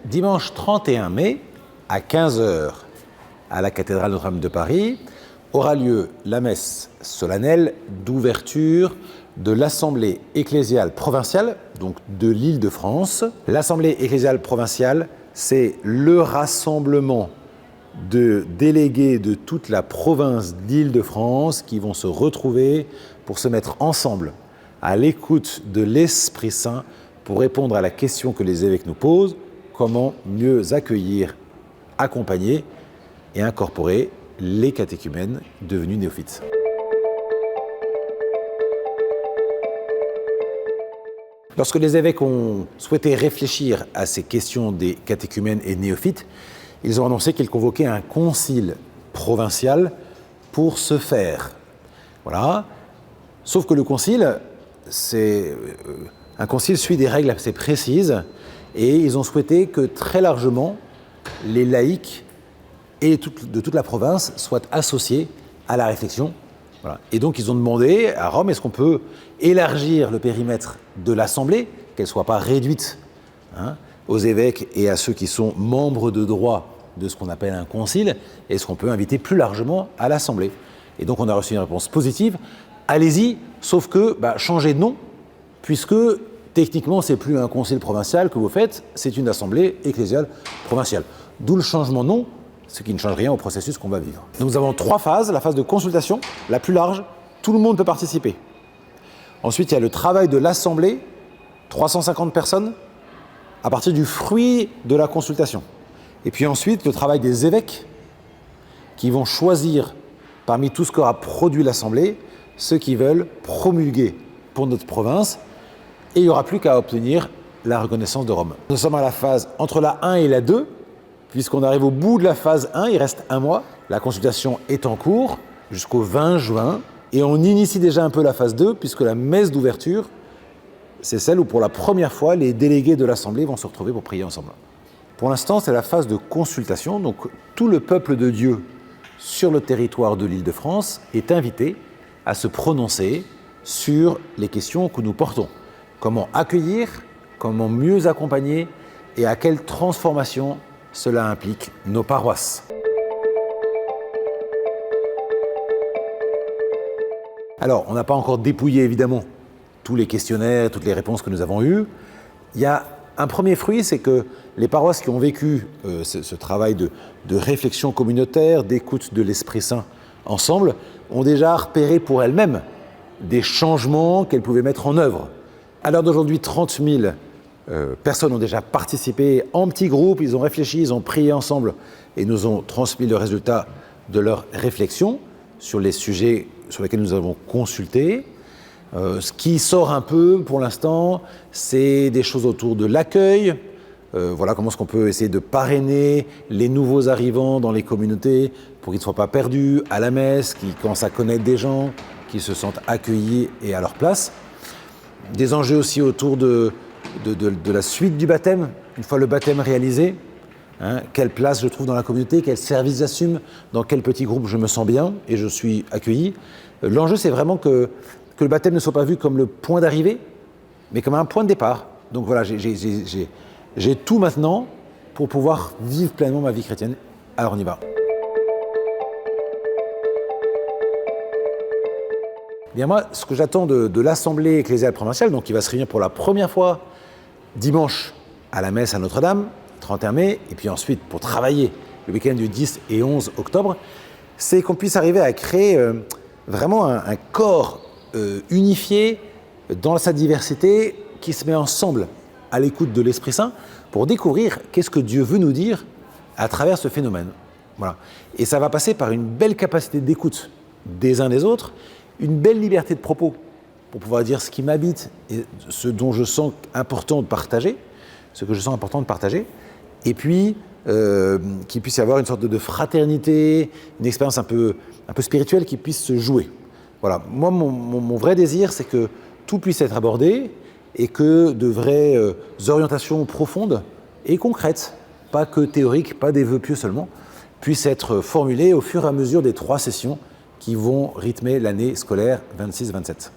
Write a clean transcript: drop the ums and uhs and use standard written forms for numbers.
dimanche 31 mai, à 15 h, à la cathédrale Notre-Dame de Paris, aura lieu la messe solennelle d'ouverture de l'Assemblée ecclésiale provinciale, donc de l'Île-de-France. L'Assemblée ecclésiale provinciale, c'est le rassemblement de délégués de toute la province d'Île-de-France qui vont se retrouver pour se mettre ensemble à l'écoute de l'Esprit Saint pour répondre à la question que les évêques nous posent: comment mieux accueillir, accompagner et incorporer les catéchumènes devenus néophytes. Lorsque les évêques ont souhaité réfléchir à ces questions des catéchumènes et néophytes, ils ont annoncé qu'ils convoquaient un concile provincial pour ce faire. Voilà. Sauf que le concile, un concile suit des règles assez précises et ils ont souhaité que très largement les laïcs et de toute la province soient associés à la réflexion. Voilà. Et donc ils ont demandé à Rome, est-ce qu'on peut élargir le périmètre de l'Assemblée, qu'elle ne soit pas réduite aux évêques et à ceux qui sont membres de droit de ce qu'on appelle un concile, est-ce qu'on peut inviter plus largement à l'Assemblée? Et donc on a reçu une réponse positive, allez-y, sauf que changez de nom, puisque techniquement c'est plus un concile provincial que vous faites, c'est une assemblée ecclésiale provinciale. D'où le changement de nom, ce qui ne change rien au processus qu'on va vivre. Nous avons 3 phases. La phase de consultation, la plus large, tout le monde peut participer. Ensuite, il y a le travail de l'Assemblée, 350 personnes, à partir du fruit de la consultation. Et puis ensuite, le travail des évêques, qui vont choisir parmi tout ce qu'aura produit l'Assemblée, ceux qui veulent promulguer pour notre province, et il n'y aura plus qu'à obtenir la reconnaissance de Rome. Nous sommes à la phase entre la 1 et la 2, puisqu'on arrive au bout de la phase 1, il reste 1 mois. La consultation est en cours jusqu'au 20 juin, et on initie déjà un peu la phase 2, puisque la messe d'ouverture, c'est celle où pour la première fois, les délégués de l'Assemblée vont se retrouver pour prier ensemble. Pour l'instant, c'est la phase de consultation, donc tout le peuple de Dieu sur le territoire de l'Île-de-France est invité à se prononcer sur les questions que nous portons. Comment accueillir, comment mieux accompagner et à quelle transformation cela implique nos paroisses. Alors, on n'a pas encore dépouillé évidemment tous les questionnaires, toutes les réponses que nous avons eues. Il y a un premier fruit, c'est que les paroisses qui ont vécu ce travail de réflexion communautaire, d'écoute de l'Esprit Saint ensemble, ont déjà repéré pour elles-mêmes des changements qu'elles pouvaient mettre en œuvre. À l'heure d'aujourd'hui, 30 000 personnes ont déjà participé en petits groupes, ils ont réfléchi, ils ont prié ensemble et nous ont transmis le résultat de leur réflexion sur les sujets sur lesquels nous avons consulté. Ce qui sort un peu pour l'instant, c'est des choses autour de l'accueil. Voilà comment est-ce qu'on peut essayer de parrainer les nouveaux arrivants dans les communautés pour qu'ils ne soient pas perdus à la messe, qu'ils commencent à connaître des gens, qu'ils se sentent accueillis et à leur place. Des enjeux aussi autour de la suite du baptême, une fois le baptême réalisé, quelle place je trouve dans la communauté, quel service j'assume, dans quel petit groupe je me sens bien et je suis accueilli. L'enjeu, c'est vraiment que le baptême ne soit pas vu comme le point d'arrivée, mais comme un point de départ. Donc voilà, j'ai tout maintenant pour pouvoir vivre pleinement ma vie chrétienne. Alors on y va. Bien moi, ce que j'attends de l'Assemblée ecclésiale provinciale, donc qui va se réunir pour la première fois dimanche à la messe à Notre-Dame, 31 mai, et puis ensuite pour travailler le week-end du 10 et 11 octobre, c'est qu'on puisse arriver à créer vraiment un corps unifié dans sa diversité qui se met ensemble à l'écoute de l'Esprit Saint pour découvrir qu'est-ce que Dieu veut nous dire à travers ce phénomène. Voilà. Et ça va passer par une belle capacité d'écoute des uns des autres, une belle liberté de propos pour pouvoir dire ce qui m'habite et ce dont je sens important de partager, ce que je sens important de partager, et puis qu'il puisse y avoir une sorte de fraternité, une expérience un peu spirituelle qui puisse se jouer. Voilà. Moi, mon vrai désir, c'est que tout puisse être abordé et que de vraies orientations profondes et concrètes, pas que théoriques, pas des vœux pieux seulement, puissent être formulées au fur et à mesure des 3 sessions qui vont rythmer l'année scolaire 26-27.